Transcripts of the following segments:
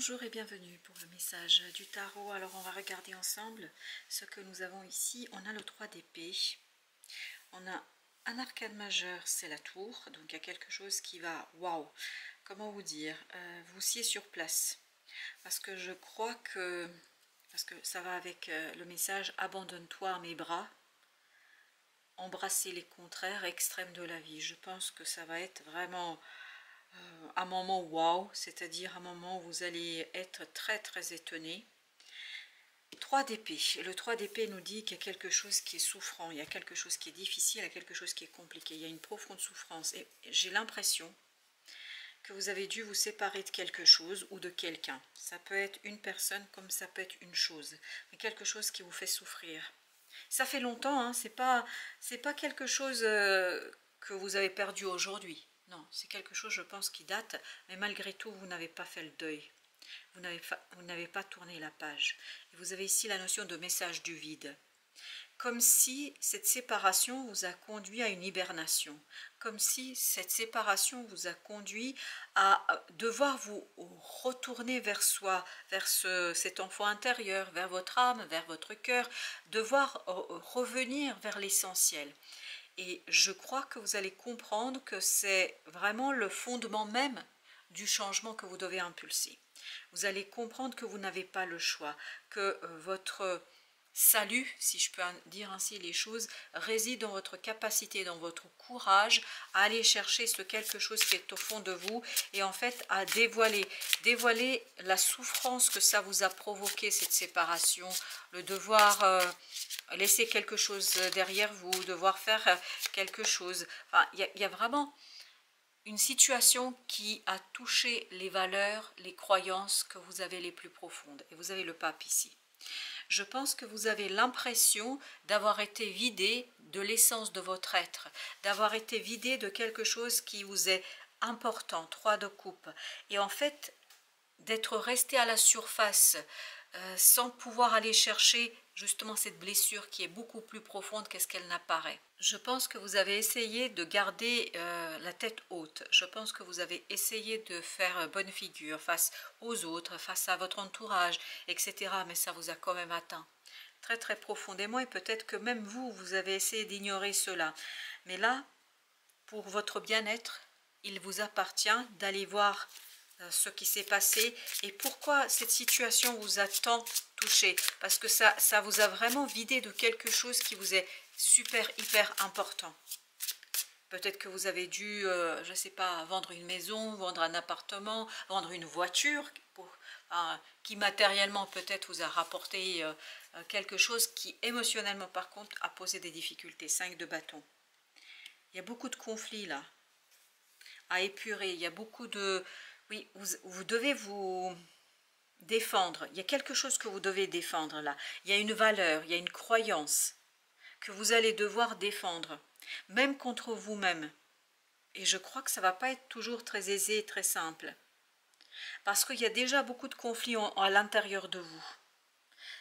Bonjour et bienvenue pour le message du tarot. Alors on va regarder ensemble ce que nous avons ici. On a le 3 d'épée. On a un arcane majeur, c'est la tour. Donc il y a quelque chose qui va, waouh, comment vous dire, vous sciez sur place. Parce que je crois que, parce que ça va avec le message abandonne-toi à mes bras. Embrasser les contraires extrêmes de la vie. Je pense que ça va être vraiment un moment wow, c'est-à-dire un moment où vous allez être très étonné. 3 d'épée. Le 3 d'épée nous dit qu'il y a quelque chose qui est souffrant, il y a quelque chose qui est difficile, il y a quelque chose qui est compliqué, il y a une profonde souffrance. Et j'ai l'impression que vous avez dû vous séparer de quelque chose ou de quelqu'un. Ça peut être une personne comme ça peut être une chose, mais quelque chose qui vous fait souffrir. Ça fait longtemps, hein, c'est pas quelque chose que vous avez perdu aujourd'hui. Non, c'est quelque chose, je pense, qui date, mais malgré tout, vous n'avez pas fait le deuil. Vous n'avez pas tourné la page. Et vous avez ici la notion de message du vide. Comme si cette séparation vous a conduit à une hibernation. Comme si cette séparation vous a conduit à devoir vous retourner vers soi, vers cet enfant intérieur, vers votre âme, vers votre cœur, devoir revenir vers l'essentiel. Et je crois que vous allez comprendre que c'est vraiment le fondement même du changement que vous devez impulser. Vous allez comprendre que vous n'avez pas le choix, que votre salut, si je peux dire ainsi les choses, réside dans votre capacité, dans votre courage à aller chercher ce quelque chose qui est au fond de vous et en fait à dévoiler la souffrance que ça vous a provoqué, cette séparation, le devoir laisser quelque chose derrière vous, devoir faire quelque chose. Enfin, il y a vraiment une situation qui a touché les valeurs, les croyances que vous avez les plus profondes. Et vous avez le pape ici. Je pense que vous avez l'impression d'avoir été vidé de l'essence de votre être, d'avoir été vidé de quelque chose qui vous est important, 3 de coupe. Et en fait, d'être resté à la surface sans pouvoir aller chercher justement cette blessure qui est beaucoup plus profonde qu'est-ce qu'elle n'apparaît. Je pense que vous avez essayé de garder la tête haute. Je pense que vous avez essayé de faire bonne figure face aux autres, face à votre entourage, etc. Mais ça vous a quand même atteint très profondément et peut-être que même vous avez essayé d'ignorer cela. Mais là, pour votre bien-être, il vous appartient d'aller voir ce qui s'est passé et pourquoi cette situation vous a tant touché, parce que ça vous a vraiment vidé de quelque chose qui vous est hyper important. Peut-être que vous avez dû, je ne sais pas, vendre une maison, vendre un appartement, vendre une voiture qui matériellement peut-être vous a rapporté quelque chose qui émotionnellement par contre a posé des difficultés. 5 de bâton. Il y a beaucoup de conflits là à épurer, il y a beaucoup de... Oui, vous devez vous défendre. Il y a quelque chose que vous devez défendre là. Il y a une valeur, il y a une croyance que vous allez devoir défendre, même contre vous-même. Et je crois que ça ne va pas être toujours très aisé et très simple. Parce qu'il y a déjà beaucoup de conflits à l'intérieur de vous.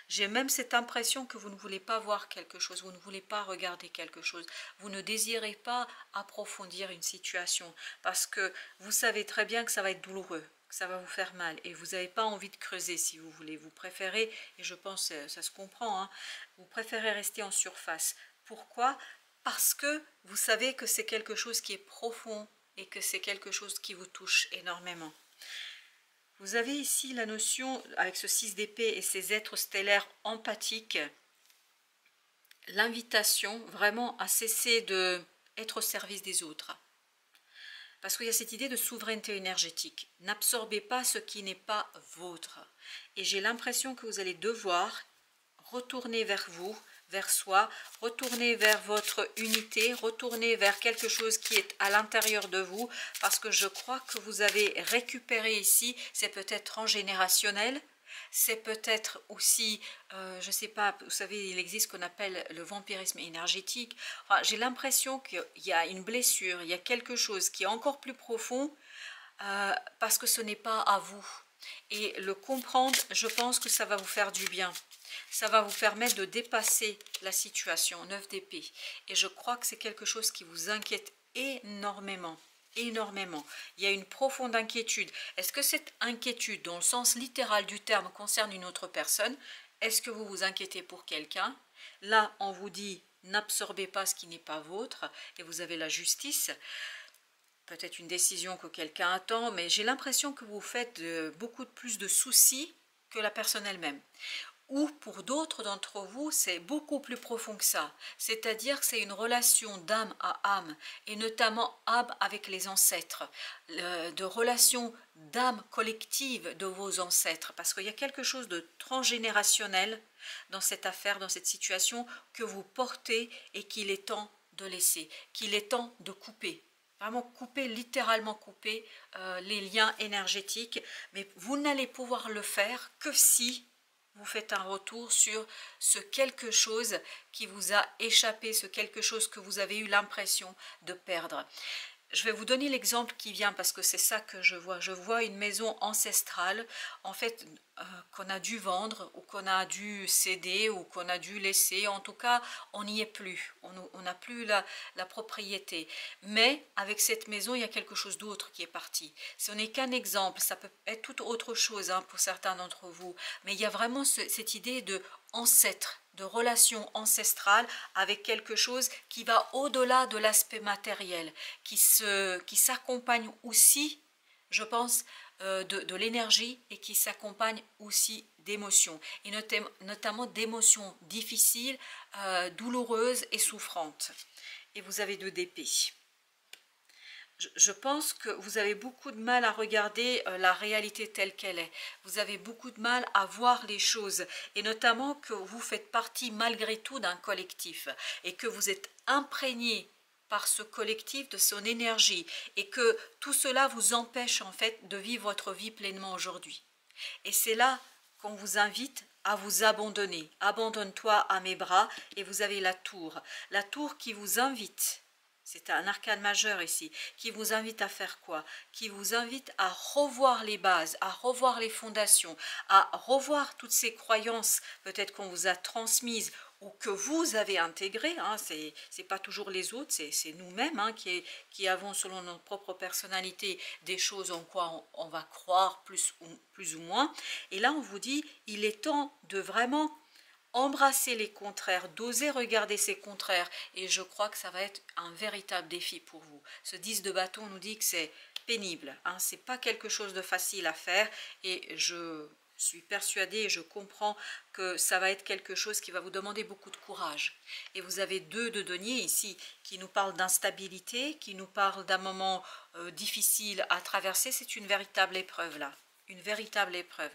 J'ai même cette impression que vous ne voulez pas voir quelque chose, vous ne voulez pas regarder quelque chose, vous ne désirez pas approfondir une situation parce que vous savez très bien que ça va être douloureux, que ça va vous faire mal et vous n'avez pas envie de creuser si vous voulez. Vous préférez, et je pense que ça se comprend, hein, vous préférez rester en surface. Pourquoi? Parce que vous savez que c'est quelque chose qui est profond et que c'est quelque chose qui vous touche énormément. Vous avez ici la notion, avec ce 6 d'épée et ces êtres stellaires empathiques, l'invitation vraiment à cesser d'être au service des autres. Parce qu'il y a cette idée de souveraineté énergétique. N'absorbez pas ce qui n'est pas vôtre. Et j'ai l'impression que vous allez devoir retourner vers vous, vers soi, retourner vers votre unité, retourner vers quelque chose qui est à l'intérieur de vous, parce que je crois que vous avez récupéré ici, c'est peut-être transgénérationnel, c'est peut-être aussi, je ne sais pas, vous savez, il existe ce qu'on appelle le vampirisme énergétique. Enfin, j'ai l'impression qu'il y a une blessure, il y a quelque chose qui est encore plus profond, parce que ce n'est pas à vous. Et le comprendre, je pense que ça va vous faire du bien. Ça va vous permettre de dépasser la situation, 9 d'épée. Et je crois que c'est quelque chose qui vous inquiète énormément. énormément. Il y a une profonde inquiétude. Est-ce que cette inquiétude, dans le sens littéral du terme, concerne une autre personne? Est-ce que vous vous inquiétez pour quelqu'un? Là, on vous dit, n'absorbez pas ce qui n'est pas vôtre, et vous avez la justice. Peut-être une décision que quelqu'un attend, mais j'ai l'impression que vous faites beaucoup plus de soucis que la personne elle-même. Ou pour d'autres d'entre vous, c'est beaucoup plus profond que ça. C'est-à-dire que c'est une relation d'âme à âme, et notamment âme avec les ancêtres, de relation d'âme collective de vos ancêtres, parce qu'il y a quelque chose de transgénérationnel dans cette affaire, dans cette situation que vous portez et qu'il est temps de laisser, qu'il est temps de couper. Vraiment couper, littéralement couper les liens énergétiques, mais vous n'allez pouvoir le faire que si vous faites un retour sur ce quelque chose qui vous a échappé, ce quelque chose que vous avez eu l'impression de perdre. Je vais vous donner l'exemple qui vient parce que c'est ça que je vois. Je vois une maison ancestrale, en fait, qu'on a dû vendre ou qu'on a dû céder ou qu'on a dû laisser. En tout cas, on n'y est plus. On n'a plus la propriété. Mais avec cette maison, il y a quelque chose d'autre qui est parti. Ce n'est qu'un exemple. Ça peut être tout autre chose pour certains d'entre vous. Mais il y a vraiment cette idée de ancêtre, de relation ancestrale avec quelque chose qui va au-delà de l'aspect matériel, qui s'accompagne aussi, je pense, de l'énergie et qui s'accompagne aussi d'émotions, et notamment d'émotions difficiles, douloureuses et souffrantes. Et vous avez 2 d'épée. Je pense que vous avez beaucoup de mal à regarder la réalité telle qu'elle est. Vous avez beaucoup de mal à voir les choses, et notamment que vous faites partie malgré tout d'un collectif et que vous êtes imprégné par ce collectif, de son énergie, et que tout cela vous empêche en fait de vivre votre vie pleinement aujourd'hui. Et c'est là qu'on vous invite à vous abandonner. Abandonne-toi à mes bras, et vous avez la tour qui vous invite. C'est un arcane majeur ici, qui vous invite à faire quoi? Qui vous invite à revoir les bases, à revoir les fondations, à revoir toutes ces croyances peut-être qu'on vous a transmises ou que vous avez intégrées. C'est pas toujours les autres, c'est nous-mêmes qui avons, selon notre propre personnalité, des choses en quoi on va croire plus ou moins. Et là, on vous dit, il est temps de vraiment embrasser les contraires, d'oser regarder ces contraires, et je crois que ça va être un véritable défi pour vous. Ce 10 de bâton nous dit que c'est pénible, c'est pas quelque chose de facile à faire, et je suis persuadée et je comprends que ça va être quelque chose qui va vous demander beaucoup de courage. Et vous avez 2 de denier ici qui nous parlent d'instabilité, qui nous parlent d'un moment difficile à traverser. C'est une véritable épreuve là, une véritable épreuve.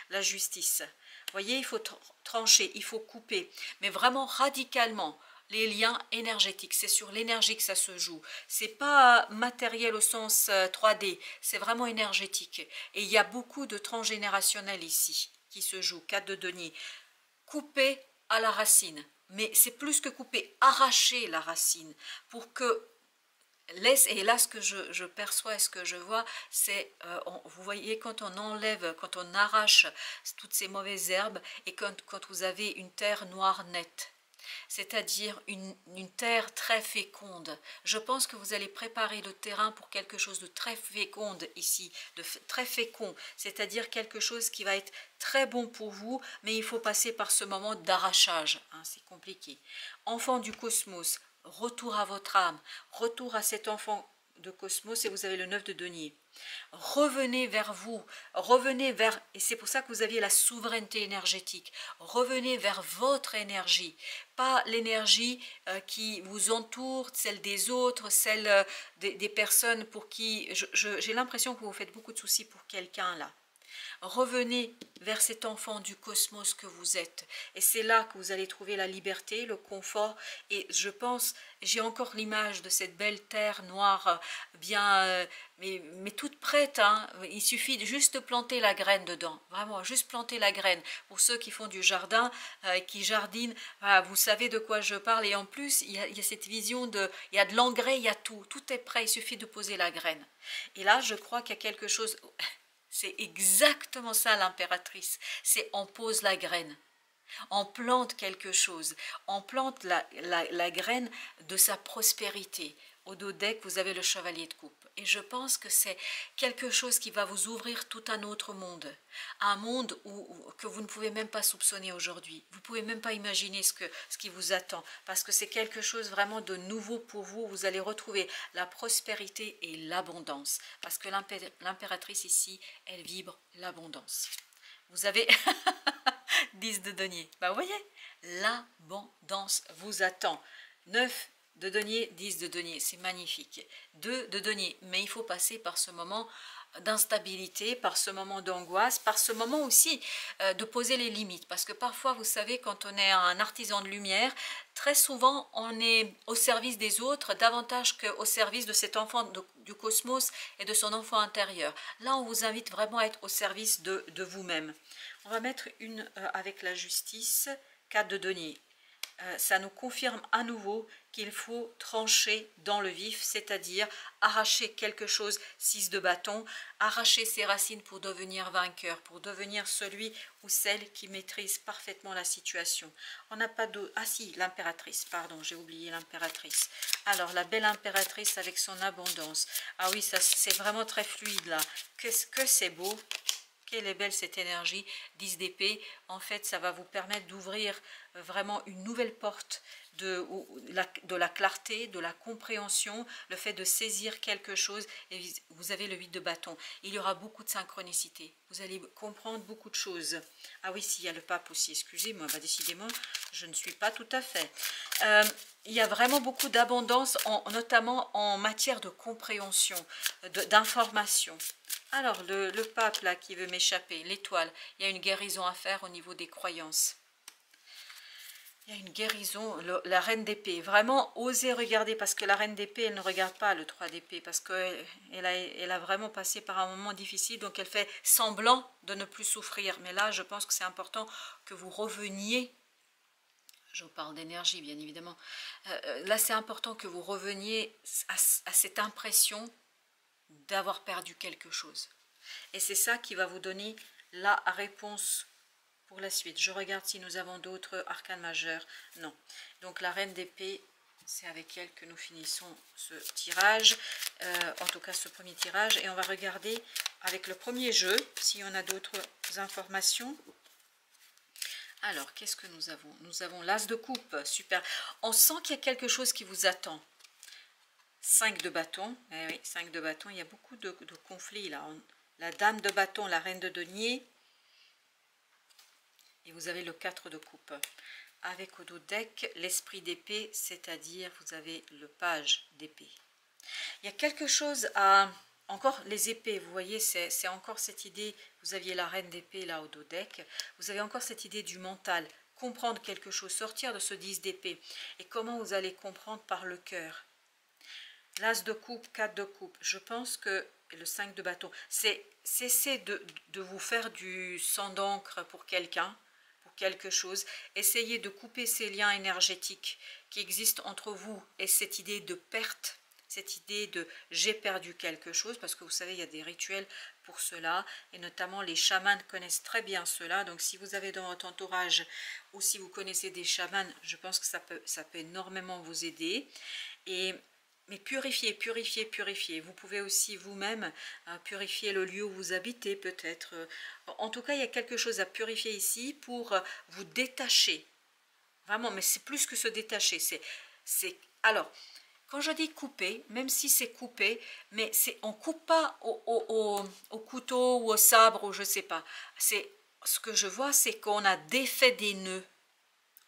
La justice. Vous voyez, il faut trancher, il faut couper, mais vraiment radicalement les liens énergétiques. C'est sur l'énergie que ça se joue. C'est pas matériel au sens 3D, c'est vraiment énergétique. Et il y a beaucoup de transgénérationnel ici qui se joue. 4 de denier. Couper à la racine. Mais c'est plus que couper, arracher la racine pour que et là, ce que je perçois et ce que je vois, c'est, vous voyez, quand on enlève, quand on arrache toutes ces mauvaises herbes, et quand vous avez une terre noire nette, c'est-à-dire une terre très féconde. Je pense que vous allez préparer le terrain pour quelque chose de très féconde ici, de très fécond, c'est-à-dire quelque chose qui va être très bon pour vous, mais il faut passer par ce moment d'arrachage, c'est compliqué. Enfant du cosmos, retour à votre âme, retour à cet enfant de cosmos, et vous avez le 9 de denier. Revenez vers vous, revenez vers, et c'est pour ça que vous aviez la souveraineté énergétique, revenez vers votre énergie, pas l'énergie qui vous entoure, celle des autres, celle des personnes pour qui, j'ai l'impression que vous faites beaucoup de soucis pour quelqu'un là. Revenez vers cet enfant du cosmos que vous êtes, et c'est là que vous allez trouver la liberté, le confort, et je pense, j'ai encore l'image de cette belle terre noire, bien, mais toute prête, il suffit juste de planter la graine dedans, vraiment, juste planter la graine. Pour ceux qui font du jardin, qui jardinent, vous savez de quoi je parle, et en plus, il y a cette vision il y a de l'engrais, il y a tout est prêt, il suffit de poser la graine. Et là, je crois qu'il y a quelque chose... C'est exactement ça l'impératrice, c'est on pose la graine, on plante quelque chose, on plante la graine de sa prospérité, au dos deck, vous avez le chevalier de coupe. Et je pense que c'est quelque chose qui va vous ouvrir tout un autre monde. Un monde que vous ne pouvez même pas soupçonner aujourd'hui. Vous ne pouvez même pas imaginer ce qui vous attend. Parce que c'est quelque chose vraiment de nouveau pour vous. Vous allez retrouver la prospérité et l'abondance. Parce que l'impératrice ici, elle vibre l'abondance. Vous avez 10 de denier. Bah, vous voyez, l'abondance vous attend. 9 de denier, 10 de denier, c'est magnifique. 2 de denier, mais il faut passer par ce moment d'instabilité, par ce moment d'angoisse, par ce moment aussi de poser les limites. Parce que parfois, vous savez, quand on est un artisan de lumière, très souvent, on est au service des autres, davantage qu'au service de cet enfant du cosmos et de son enfant intérieur. Là, on vous invite vraiment à être au service de vous-même. On va mettre une avec la justice, 4 de denier. Ça nous confirme à nouveau qu'il faut trancher dans le vif, c'est-à-dire arracher quelque chose, 6 de bâton, arracher ses racines pour devenir vainqueur, pour devenir celui ou celle qui maîtrise parfaitement la situation. On n'a pas de... Ah si, l'impératrice, pardon, j'ai oublié l'impératrice. Alors, la belle impératrice avec son abondance. Ah oui, ça c'est vraiment très fluide là. Qu'est-ce que c'est beau! Quelle est belle cette énergie, 10 d'épée. En fait, ça va vous permettre d'ouvrir vraiment une nouvelle porte de la clarté, de la compréhension, le fait de saisir quelque chose. Et vous avez le 8 de bâton. Il y aura beaucoup de synchronicité. Vous allez comprendre beaucoup de choses. Ah oui, s'il y a le pape aussi, excusez-moi, bah, décidément, je ne suis pas tout à fait. Il y a vraiment beaucoup d'abondance, notamment en matière de compréhension, d'information. Alors, le pape là qui veut m'échapper, l'étoile, il y a une guérison à faire au niveau des croyances. Il y a une guérison, la reine d'épée. Vraiment, osez regarder, parce que la reine d'épée, elle ne regarde pas le 3 d'épée, parce qu'elle a vraiment passé par un moment difficile, donc elle fait semblant de ne plus souffrir. Mais là, je pense que c'est important que vous reveniez. Je vous parle d'énergie, bien évidemment. Là, c'est important que vous reveniez à cette impression d'avoir perdu quelque chose. Et c'est ça qui va vous donner la réponse pour la suite. Je regarde si nous avons d'autres arcanes majeurs. Non. Donc la reine d'épée, c'est avec elle que nous finissons ce tirage. En tout cas, ce premier tirage. Et on va regarder avec le premier jeu si on a d'autres informations. Alors, qu'est-ce que nous avons? Nous avons l'as de coupe. Super. On sent qu'il y a quelque chose qui vous attend. 5 de bâton, eh oui, 5 de bâton, il y a beaucoup de conflits là. La dame de bâton, la reine de denier, et vous avez le 4 de coupe. Avec au dos deck, l'esprit d'épée, c'est-à-dire vous avez le page d'épée. Il y a quelque chose à... Encore les épées, vous voyez, c'est encore cette idée, vous aviez la reine d'épée là au dos deck, vous avez encore cette idée du mental, comprendre quelque chose, sortir de ce 10 d'épée. Et comment vous allez comprendre par le cœur? L'as de coupe, 4 de coupe. Je pense que le 5 de bâton, c'est cesser de vous faire du sang d'encre pour quelqu'un, pour quelque chose. Essayez de couper ces liens énergétiques qui existent entre vous et cette idée de perte, cette idée de j'ai perdu quelque chose, parce que vous savez, il y a des rituels pour cela, et notamment les chamans connaissent très bien cela. Donc si vous avez dans votre entourage ou si vous connaissez des chamans, je pense que ça peut énormément vous aider. Mais purifiez, purifiez, purifiez. Vous pouvez aussi vous-même purifier le lieu où vous habitez peut-être. En tout cas, il y a quelque chose à purifier ici pour vous détacher. Vraiment, mais c'est plus que se détacher. Alors, quand je dis couper, même si c'est coupé, mais on ne coupe pas au couteau ou au sabre ou je ne sais pas. Ce que je vois, c'est qu'on a défait des nœuds.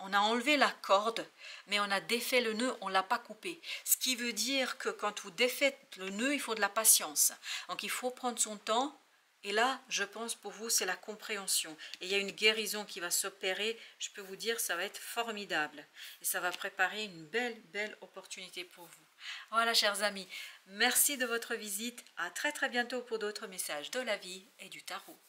On a enlevé la corde, mais on a défait le nœud, on ne l'a pas coupé. Ce qui veut dire que quand vous défaites le nœud, il faut de la patience. Donc il faut prendre son temps. Et là, je pense pour vous, c'est la compréhension. Et il y a une guérison qui va s'opérer. Je peux vous dire, ça va être formidable. Et ça va préparer une belle, belle opportunité pour vous. Voilà, chers amis. Merci de votre visite. À très, très bientôt pour d'autres messages de la vie et du tarot.